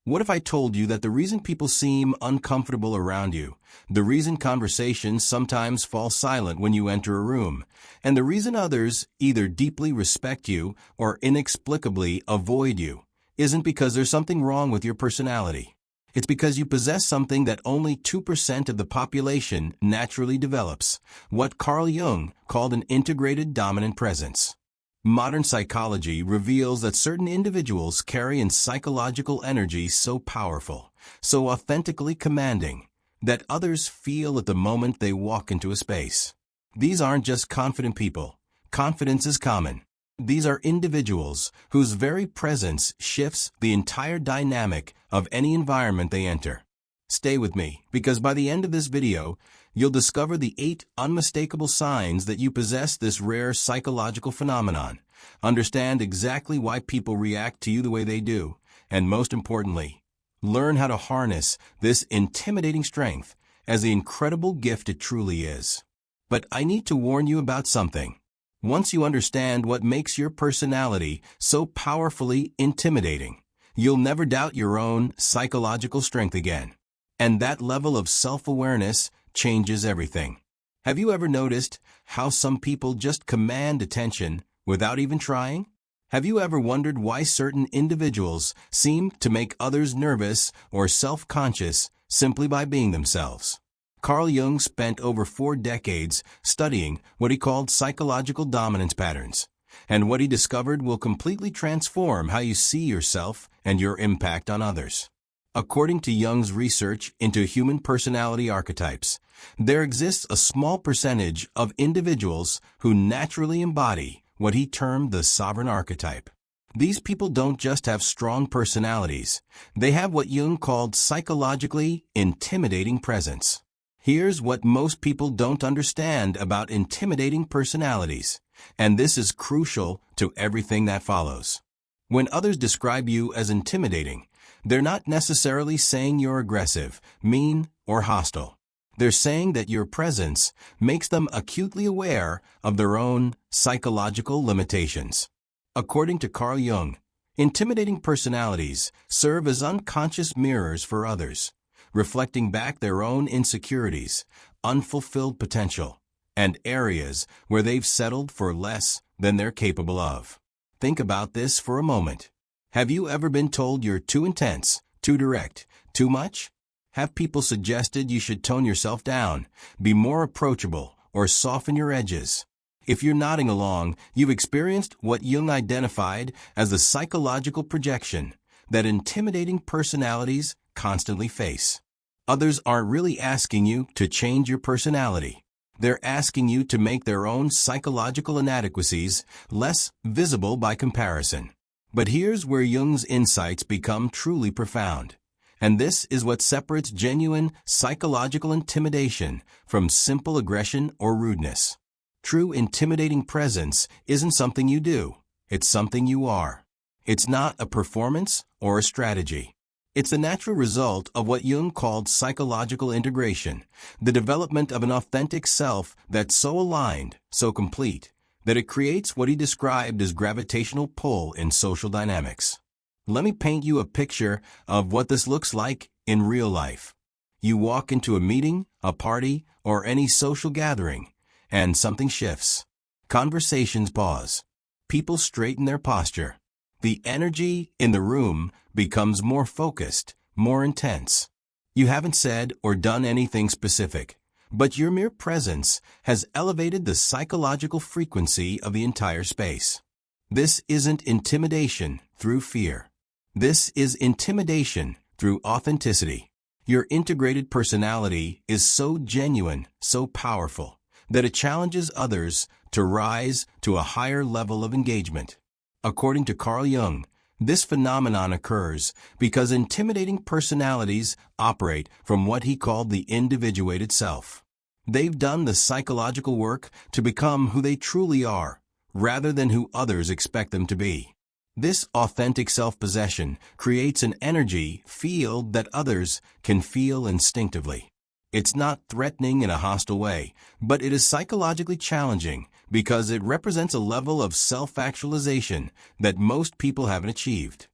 What if I told you that the reason people seem uncomfortable around you, the reason conversations sometimes fall silent when you enter a room, and the reason others either deeply respect you or inexplicably avoid you, isn't because there's something wrong with your personality. It's because you possess something that only 2% of the population naturally develops, what Carl Jung called an integrated dominant presence. Modern psychology reveals that certain individuals carry a psychological energy so powerful, so authentically commanding, that others feel at the moment they walk into a space. These aren't just confident people. Confidence is common. These are individuals whose very presence shifts the entire dynamic of any environment they enter. Stay with me, because by the end of this video, you'll discover the 8 unmistakable signs that you possess this rare psychological phenomenon, understand exactly why people react to you the way they do, and most importantly, learn how to harness this intimidating strength as the incredible gift it truly is. But I need to warn you about something. Once you understand what makes your personality so powerfully intimidating, you'll never doubt your own psychological strength again. And that level of self-awareness changes everything. Have you ever noticed how some people just command attention without even trying? Have you ever wondered why certain individuals seem to make others nervous or self-conscious simply by being themselves? Carl Jung spent over 4 decades studying what he called psychological dominance patterns, and what he discovered will completely transform how you see yourself and your impact on others. According to Jung's research into human personality archetypes, there exists a small percentage of individuals who naturally embody what he termed the sovereign archetype. These people don't just have strong personalities, they have what Jung called psychologically intimidating presence. Here's what most people don't understand about intimidating personalities, and this is crucial to everything that follows. When others describe you as intimidating, they're not necessarily saying you're aggressive, mean, or hostile. They're saying that your presence makes them acutely aware of their own psychological limitations. According to Carl Jung, intimidating personalities serve as unconscious mirrors for others, reflecting back their own insecurities, unfulfilled potential, and areas where they've settled for less than they're capable of. Think about this for a moment. Have you ever been told you're too intense, too direct, too much? Have people suggested you should tone yourself down, be more approachable, or soften your edges? If you're nodding along, you've experienced what Jung identified as the psychological projection that intimidating personalities constantly face. Others aren't really asking you to change your personality. They're asking you to make their own psychological inadequacies less visible by comparison. But here's where Jung's insights become truly profound. And this is what separates genuine psychological intimidation from simple aggression or rudeness. True intimidating presence isn't something you do. It's something you are. It's not a performance or a strategy. It's the natural result of what Jung called psychological integration, the development of an authentic self that's so aligned, so complete, that it creates what he described as gravitational pull in social dynamics. Let me paint you a picture of what this looks like in real life. You walk into a meeting, a party, or any social gathering, and something shifts. Conversations pause. People straighten their posture. The energy in the room becomes more focused, more intense. You haven't said or done anything specific, but your mere presence has elevated the psychological frequency of the entire space. This isn't intimidation through fear. This is intimidation through authenticity. Your integrated personality is so genuine, so powerful, that it challenges others to rise to a higher level of engagement. According to Carl Jung, this phenomenon occurs because intimidating personalities operate from what he called the individuated self. They've done the psychological work to become who they truly are, rather than who others expect them to be. This authentic self-possession creates an energy field that others can feel instinctively. It's not threatening in a hostile way, but it is psychologically challenging because it represents a level of self-actualization that most people haven't achieved.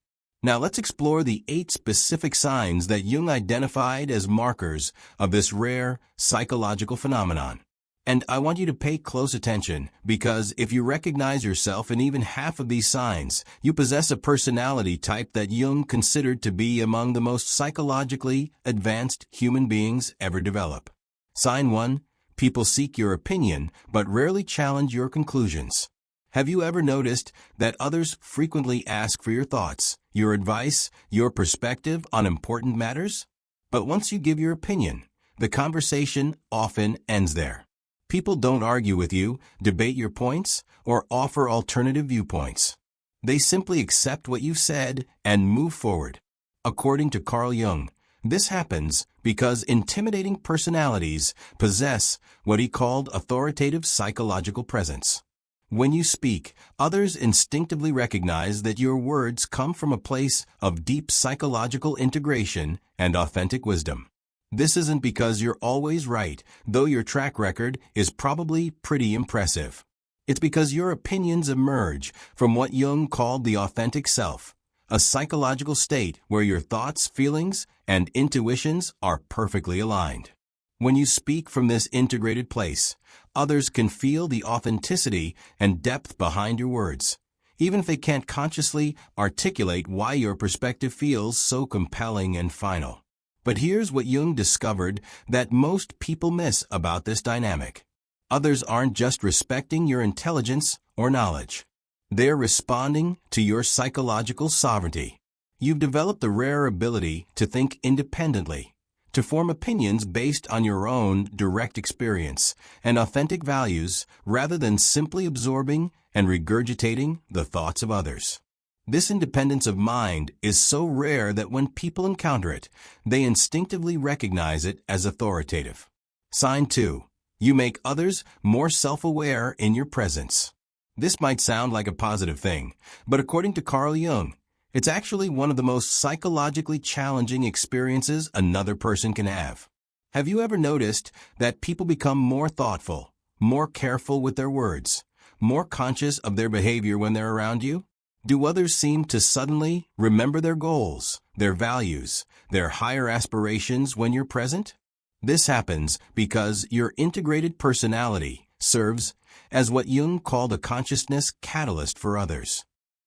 Now let's explore the 8 specific signs that Jung identified as markers of this rare psychological phenomenon. And I want you to pay close attention, because if you recognize yourself in even half of these signs, you possess a personality type that Jung considered to be among the most psychologically advanced human beings ever develop. Sign 1. People seek your opinion, but rarely challenge your conclusions. Have you ever noticed that others frequently ask for your thoughts, your advice, your perspective on important matters? But once you give your opinion, the conversation often ends there. People don't argue with you, debate your points, or offer alternative viewpoints. They simply accept what you've said and move forward. According to Carl Jung, this happens because intimidating personalities possess what he called authoritative psychological presence. When you speak, others instinctively recognize that your words come from a place of deep psychological integration and authentic wisdom. This isn't because you're always right, though your track record is probably pretty impressive. It's because your opinions emerge from what Jung called the authentic self, a psychological state where your thoughts, feelings, and intuitions are perfectly aligned. When you speak from this integrated place, others can feel the authenticity and depth behind your words, even if they can't consciously articulate why your perspective feels so compelling and final. But here's what Jung discovered that most people miss about this dynamic. Others aren't just respecting your intelligence or knowledge. They're responding to your psychological sovereignty. You've developed the rare ability to think independently, to form opinions based on your own direct experience and authentic values rather than simply absorbing and regurgitating the thoughts of others. This independence of mind is so rare that when people encounter it, they instinctively recognize it as authoritative. Sign 2. You make others more self-aware in your presence. This might sound like a positive thing, but according to Carl Jung, it's actually one of the most psychologically challenging experiences another person can have. Have you ever noticed that people become more thoughtful, more careful with their words, more conscious of their behavior when they're around you? Do others seem to suddenly remember their goals, their values, their higher aspirations when you're present? This happens because your integrated personality serves as what Jung called a consciousness catalyst for others.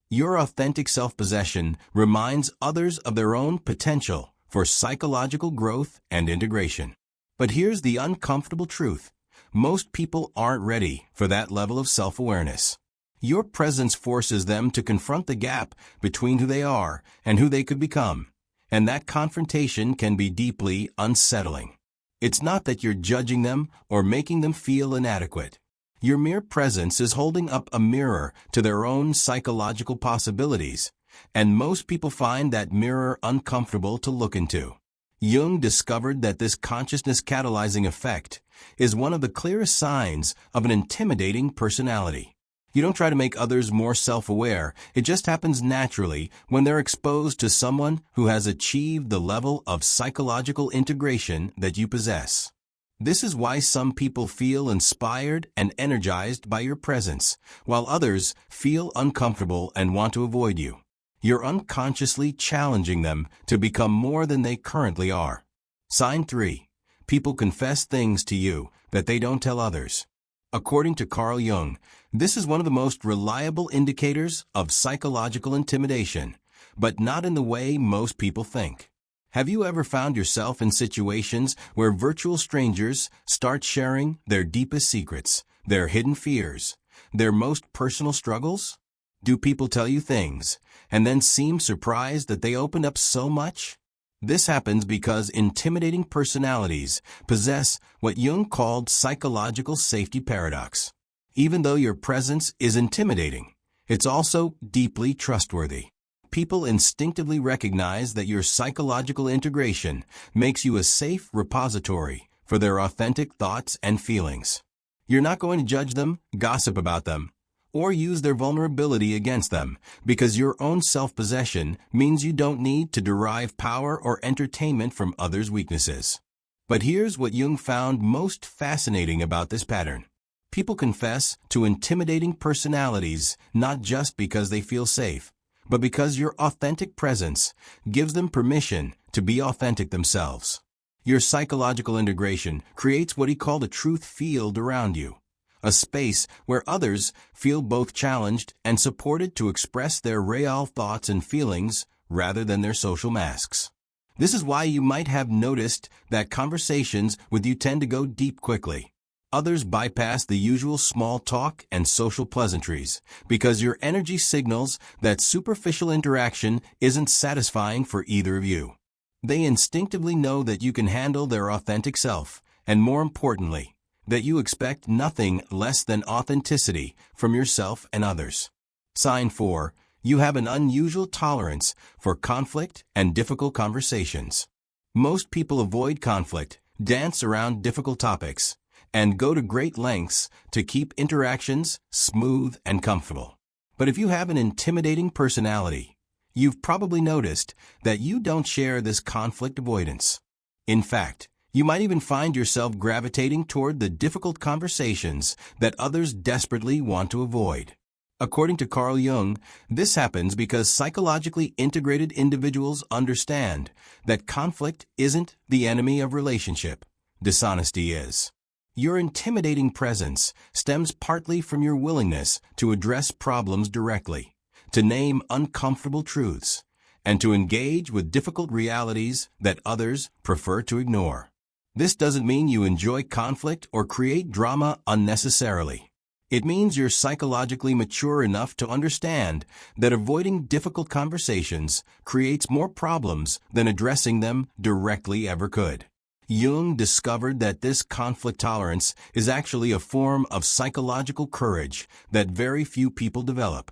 Your authentic self-possession reminds others of their own potential for psychological growth and integration. But here's the uncomfortable truth. Most people aren't ready for that level of self-awareness. Your presence forces them to confront the gap between who they are and who they could become, and that confrontation can be deeply unsettling. It's not that you're judging them or making them feel inadequate. Your mere presence is holding up a mirror to their own psychological possibilities, and most people find that mirror uncomfortable to look into. Jung discovered that this consciousness catalyzing effect is one of the clearest signs of an intimidating personality. You don't try to make others more self-aware. It just happens naturally when they're exposed to someone who has achieved the level of psychological integration that you possess. This is why some people feel inspired and energized by your presence, while others feel uncomfortable and want to avoid you. You're unconsciously challenging them to become more than they currently are. Sign 3. People confess things to you that they don't tell others. According to Carl Jung, this is one of the most reliable indicators of psychological intimidation, but not in the way most people think. Have you ever found yourself in situations where virtual strangers start sharing their deepest secrets, their hidden fears, their most personal struggles? Do people tell you things and then seem surprised that they opened up so much? This happens because intimidating personalities possess what Jung called psychological safety paradox. Even though your presence is intimidating, it's also deeply trustworthy. People instinctively recognize that your psychological integration makes you a safe repository for their authentic thoughts and feelings. You're not going to judge them, gossip about them, or use their vulnerability against them, because your own self-possession means you don't need to derive power or entertainment from others' weaknesses. But here's what Jung found most fascinating about this pattern. People confess to intimidating personalities not just because they feel safe, but because your authentic presence gives them permission to be authentic themselves. Your psychological integration creates what he called a truth field around you, a space where others feel both challenged and supported to express their real thoughts and feelings rather than their social masks. This is why you might have noticed that conversations with you tend to go deep quickly. Others bypass the usual small talk and social pleasantries because your energy signals that superficial interaction isn't satisfying for either of you. They instinctively know that you can handle their authentic self, and more importantly, that you expect nothing less than authenticity from yourself and others. Sign 4. You have an unusual tolerance for conflict and difficult conversations. Most people avoid conflict, dance around difficult topics, and go to great lengths to keep interactions smooth and comfortable. But if you have an intimidating personality, you've probably noticed that you don't share this conflict avoidance. In fact, you might even find yourself gravitating toward the difficult conversations that others desperately want to avoid. According to Carl Jung, this happens because psychologically integrated individuals understand that conflict isn't the enemy of relationship. Dishonesty is. Your intimidating presence stems partly from your willingness to address problems directly, to name uncomfortable truths, and to engage with difficult realities that others prefer to ignore. This doesn't mean you enjoy conflict or create drama unnecessarily. It means you're psychologically mature enough to understand that avoiding difficult conversations creates more problems than addressing them directly ever could. Jung discovered that this conflict tolerance is actually a form of psychological courage that very few people develop.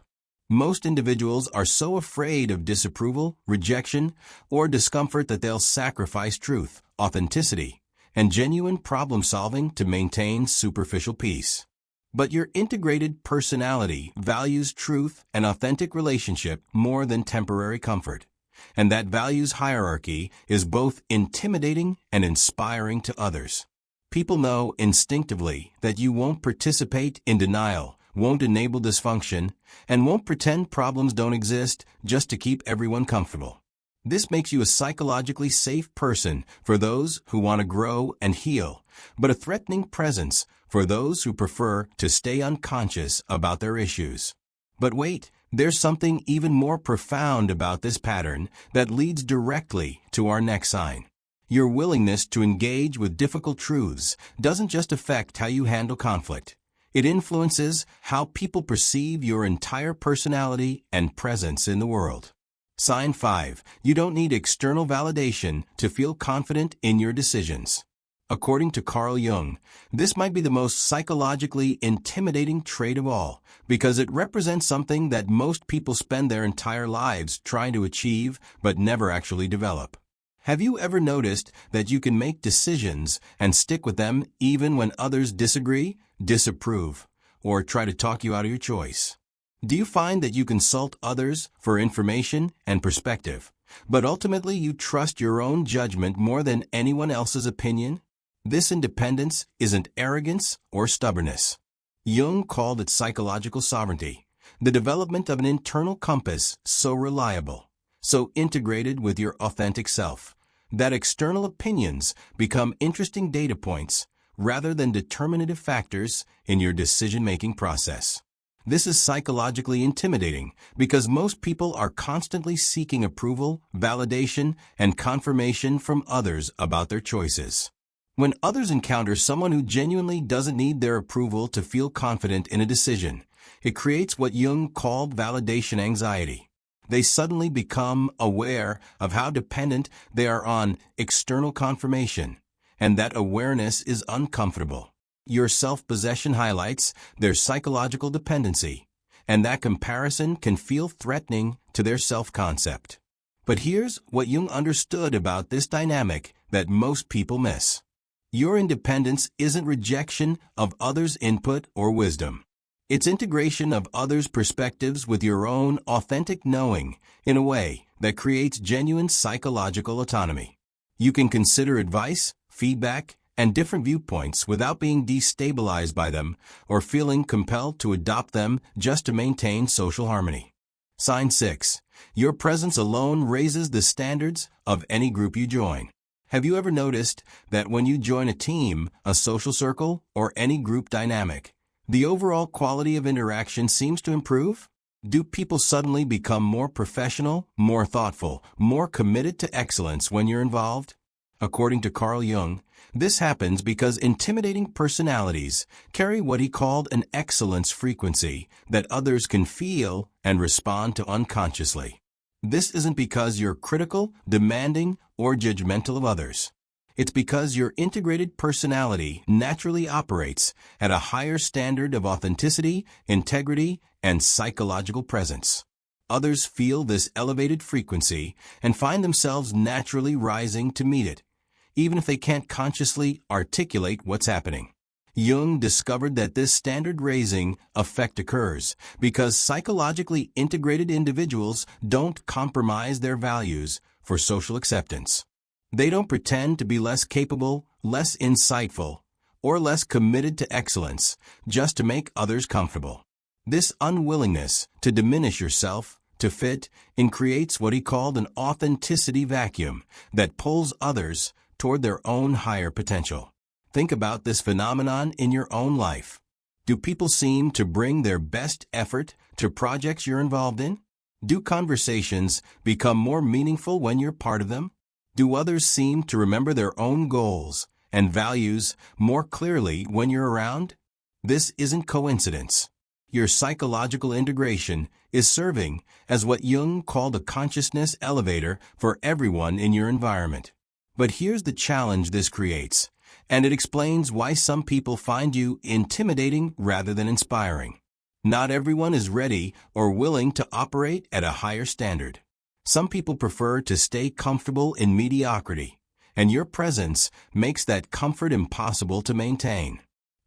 Most individuals are so afraid of disapproval, rejection, or discomfort that they'll sacrifice truth, authenticity, and genuine problem-solving to maintain superficial peace. But your integrated personality values truth and authentic relationship more than temporary comfort. And that values hierarchy is both intimidating and inspiring to others. People know instinctively that you won't participate in denial, won't enable dysfunction, and won't pretend problems don't exist just to keep everyone comfortable. This makes you a psychologically safe person for those who want to grow and heal, but a threatening presence for those who prefer to stay unconscious about their issues. But wait, there's something even more profound about this pattern that leads directly to our next sign. Your willingness to engage with difficult truths doesn't just affect how you handle conflict. It influences how people perceive your entire personality and presence in the world. Sign 5. You don't need external validation to feel confident in your decisions. According to Carl Jung, this might be the most psychologically intimidating trait of all, because it represents something that most people spend their entire lives trying to achieve but never actually develop. Have you ever noticed that you can make decisions and stick with them even when others disagree, disapprove, or try to talk you out of your choice? Do you find that you consult others for information and perspective, but ultimately you trust your own judgment more than anyone else's opinion? This independence isn't arrogance or stubbornness. Jung called it psychological sovereignty, the development of an internal compass so reliable, so integrated with your authentic self, that external opinions become interesting data points rather than determinative factors in your decision-making process. This is psychologically intimidating because most people are constantly seeking approval, validation, and confirmation from others about their choices. When others encounter someone who genuinely doesn't need their approval to feel confident in a decision, it creates what Jung called validation anxiety. They suddenly become aware of how dependent they are on external confirmation, and that awareness is uncomfortable. Your self-possession highlights their psychological dependency, and that comparison can feel threatening to their self-concept. But here's what Jung understood about this dynamic that most people miss. Your independence isn't rejection of others' input or wisdom. It's integration of others' perspectives with your own authentic knowing in a way that creates genuine psychological autonomy. You can consider advice, feedback, and different viewpoints without being destabilized by them or feeling compelled to adopt them just to maintain social harmony. Sign 6. Your presence alone raises the standards of any group you join. Have you ever noticed that when you join a team, a social circle, or any group dynamic, the overall quality of interaction seems to improve? Do people suddenly become more professional, more thoughtful, more committed to excellence when you're involved? According to Carl Jung, this happens because intimidating personalities carry what he called an excellence frequency that others can feel and respond to unconsciously. This isn't because you're critical, demanding, or judgmental of others. It's because your integrated personality naturally operates at a higher standard of authenticity, integrity, and psychological presence. Others feel this elevated frequency and find themselves naturally rising to meet it, even if they can't consciously articulate what's happening. Jung discovered that this standard-raising effect occurs because psychologically integrated individuals don't compromise their values for social acceptance. They don't pretend to be less capable, less insightful, or less committed to excellence just to make others comfortable. This unwillingness to diminish yourself to fit in creates what he called an authenticity vacuum that pulls others toward their own higher potential. Think about this phenomenon in your own life. Do people seem to bring their best effort to projects you're involved in? Do conversations become more meaningful when you're part of them? Do others seem to remember their own goals and values more clearly when you're around? This isn't coincidence. Your psychological integration is serving as what Jung called a consciousness elevator for everyone in your environment. But here's the challenge this creates, and it explains why some people find you intimidating rather than inspiring. Not everyone is ready or willing to operate at a higher standard. Some people prefer to stay comfortable in mediocrity, and your presence makes that comfort impossible to maintain.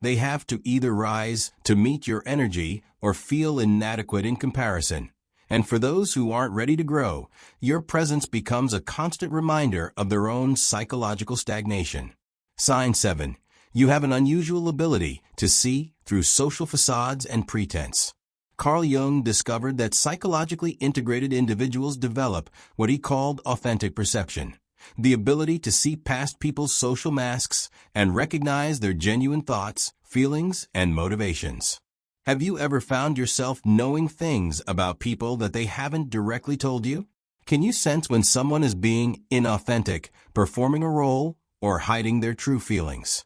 They have to either rise to meet your energy or feel inadequate in comparison. And for those who aren't ready to grow, your presence becomes a constant reminder of their own psychological stagnation. Sign 7. You have an unusual ability to see through social facades and pretense. Carl Jung discovered that psychologically integrated individuals develop what he called authentic perception, the ability to see past people's social masks and recognize their genuine thoughts, feelings, and motivations. Have you ever found yourself knowing things about people that they haven't directly told you? Can you sense when someone is being inauthentic, performing a role, or hiding their true feelings?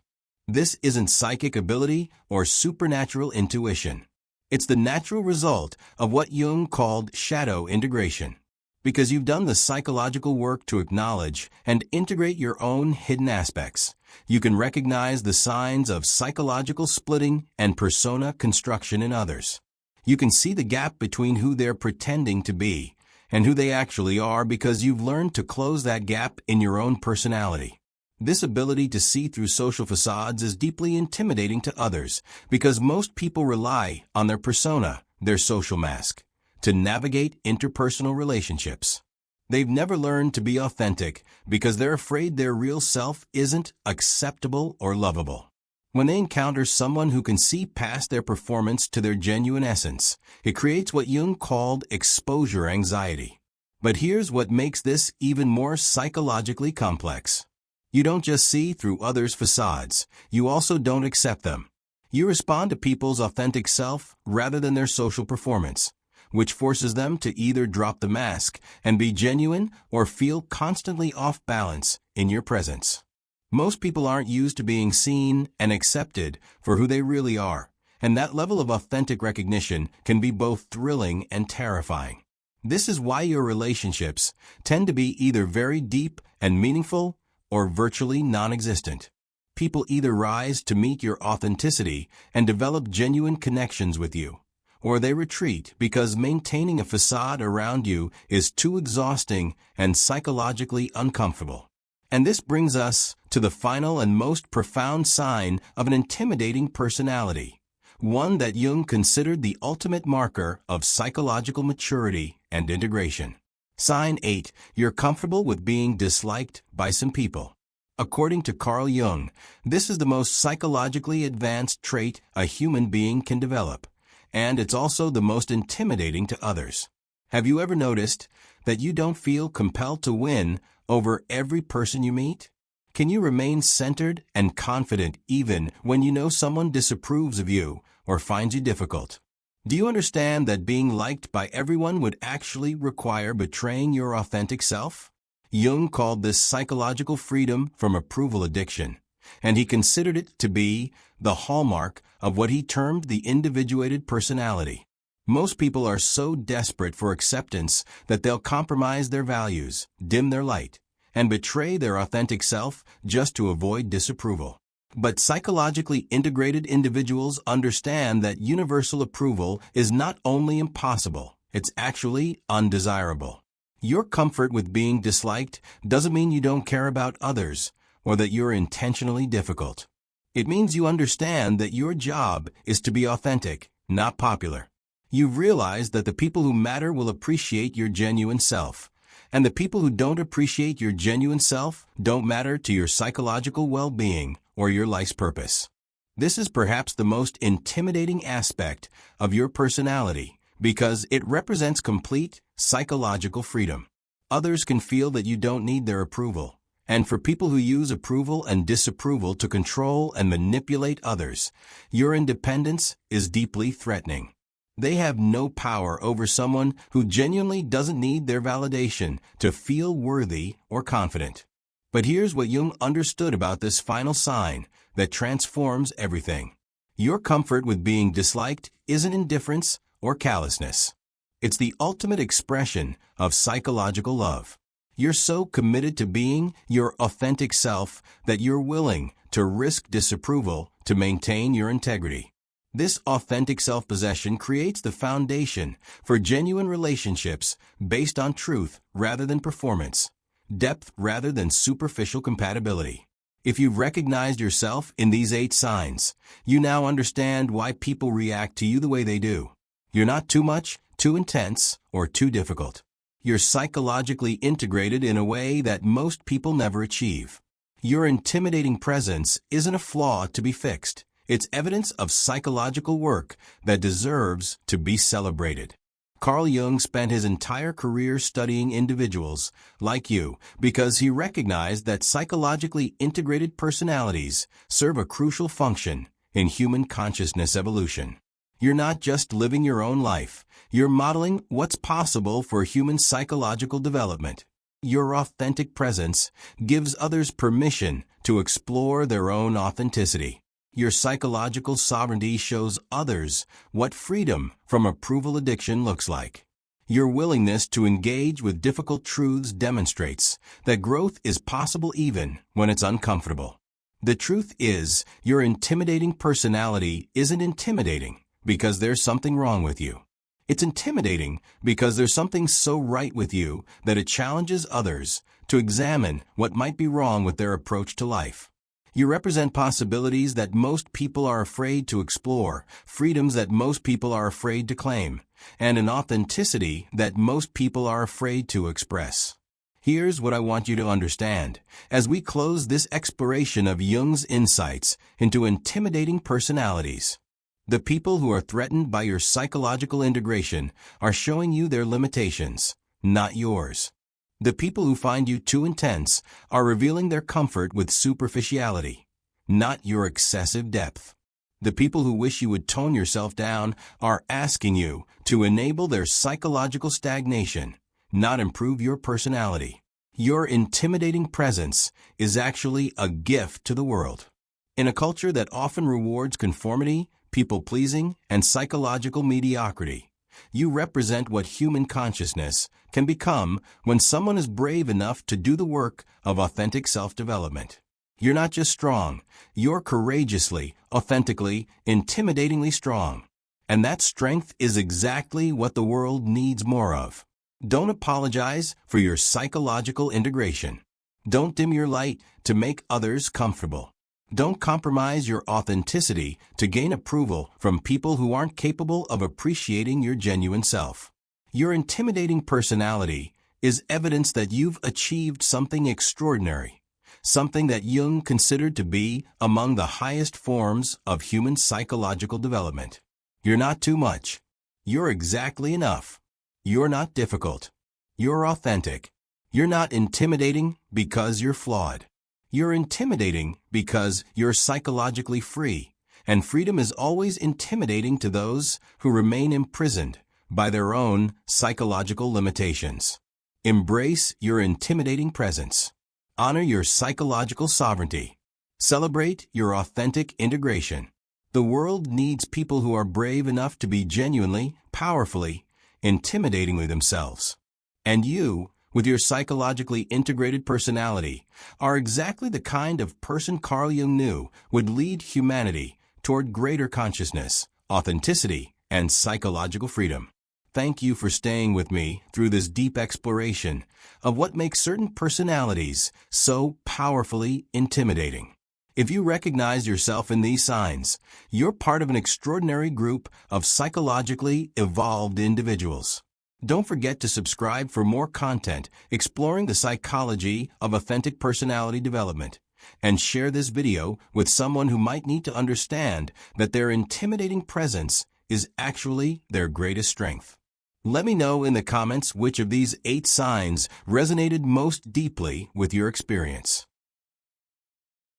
This isn't psychic ability or supernatural intuition. It's the natural result of what Jung called shadow integration. Because you've done the psychological work to acknowledge and integrate your own hidden aspects, you can recognize the signs of psychological splitting and persona construction in others. You can see the gap between who they're pretending to be and who they actually are because you've learned to close that gap in your own personality. This ability to see through social facades is deeply intimidating to others because most people rely on their persona, their social mask, to navigate interpersonal relationships. They've never learned to be authentic because they're afraid their real self isn't acceptable or lovable. When they encounter someone who can see past their performance to their genuine essence, it creates what Jung called exposure anxiety. But here's what makes this even more psychologically complex. You don't just see through others' facades, you also don't accept them. You respond to people's authentic self rather than their social performance, which forces them to either drop the mask and be genuine or feel constantly off balance in your presence. Most people aren't used to being seen and accepted for who they really are, and that level of authentic recognition can be both thrilling and terrifying. This is why your relationships tend to be either very deep and meaningful or virtually non-existent. People either rise to meet your authenticity and develop genuine connections with you, or they retreat because maintaining a facade around you is too exhausting and psychologically uncomfortable. And this brings us to the final and most profound sign of an intimidating personality, one that Jung considered the ultimate marker of psychological maturity and integration. Sign 8. You're comfortable with being disliked by some people. According to Carl Jung, this is the most psychologically advanced trait a human being can develop, and it's also the most intimidating to others. Have you ever noticed that you don't feel compelled to win over every person you meet? Can you remain centered and confident even when you know someone disapproves of you or finds you difficult? Do you understand that being liked by everyone would actually require betraying your authentic self? Jung called this psychological freedom from approval addiction, and he considered it to be the hallmark of what he termed the individuated personality. Most people are so desperate for acceptance that they'll compromise their values, dim their light, and betray their authentic self just to avoid disapproval. But psychologically integrated individuals understand that universal approval is not only impossible, it's actually undesirable. Your comfort with being disliked doesn't mean you don't care about others or that you're intentionally difficult. It means you understand that your job is to be authentic, not popular. You've realized that the people who matter will appreciate your genuine self, and the people who don't appreciate your genuine self don't matter to your psychological well-being or your life's purpose. This is perhaps the most intimidating aspect of your personality because it represents complete psychological freedom. Others can feel that you don't need their approval, and for people who use approval and disapproval to control and manipulate others, your independence is deeply threatening. They have no power over someone who genuinely doesn't need their validation to feel worthy or confident. But here's what Jung understood about this final sign that transforms everything. Your comfort with being disliked isn't indifference or callousness. It's the ultimate expression of psychological love. You're so committed to being your authentic self that you're willing to risk disapproval to maintain your integrity. This authentic self-possession creates the foundation for genuine relationships based on truth rather than performance, depth rather than superficial compatibility. If you've recognized yourself in these 8 signs, you now understand why people react to you the way they do. You're not too much, too intense, or too difficult. You're psychologically integrated in a way that most people never achieve. Your intimidating presence isn't a flaw to be fixed. It's evidence of psychological work that deserves to be celebrated. Carl Jung spent his entire career studying individuals like you because he recognized that psychologically integrated personalities serve a crucial function in human consciousness evolution. You're not just living your own life, you're modeling what's possible for human psychological development. Your authentic presence gives others permission to explore their own authenticity. Your psychological sovereignty shows others what freedom from approval addiction looks like. Your willingness to engage with difficult truths demonstrates that growth is possible even when it's uncomfortable. The truth is, your intimidating personality isn't intimidating because there's something wrong with you. It's intimidating because there's something so right with you that it challenges others to examine what might be wrong with their approach to life. You represent possibilities that most people are afraid to explore, freedoms that most people are afraid to claim, and an authenticity that most people are afraid to express. Here's what I want you to understand as we close this exploration of Jung's insights into intimidating personalities. The people who are threatened by your psychological integration are showing you their limitations, not yours. The people who find you too intense are revealing their comfort with superficiality, not your excessive depth. The people who wish you would tone yourself down are asking you to enable their psychological stagnation, not improve your personality. Your intimidating presence is actually a gift to the world. In a culture that often rewards conformity, people-pleasing, and psychological mediocrity, you represent what human consciousness can become when someone is brave enough to do the work of authentic self-development. You're not just strong, you're courageously, authentically, intimidatingly strong. And that strength is exactly what the world needs more of. Don't apologize for your psychological integration. Don't dim your light to make others comfortable. Don't compromise your authenticity to gain approval from people who aren't capable of appreciating your genuine self. Your intimidating personality is evidence that you've achieved something extraordinary, something that Jung considered to be among the highest forms of human psychological development. You're not too much. You're exactly enough. You're not difficult. You're authentic. You're not intimidating because you're flawed. You're intimidating because you're psychologically free, and freedom is always intimidating to those who remain imprisoned by their own psychological limitations. Embrace your intimidating presence. Honor your psychological sovereignty. Celebrate your authentic integration. The world needs people who are brave enough to be genuinely, powerfully, intimidatingly themselves. And you, with your psychologically integrated personality, are exactly the kind of person Carl Jung knew would lead humanity toward greater consciousness, authenticity, and psychological freedom. Thank you for staying with me through this deep exploration of what makes certain personalities so powerfully intimidating. If you recognize yourself in these signs, you're part of an extraordinary group of psychologically evolved individuals. Don't forget to subscribe for more content exploring the psychology of authentic personality development, and share this video with someone who might need to understand that their intimidating presence is actually their greatest strength. Let me know in the comments which of these 8 signs resonated most deeply with your experience.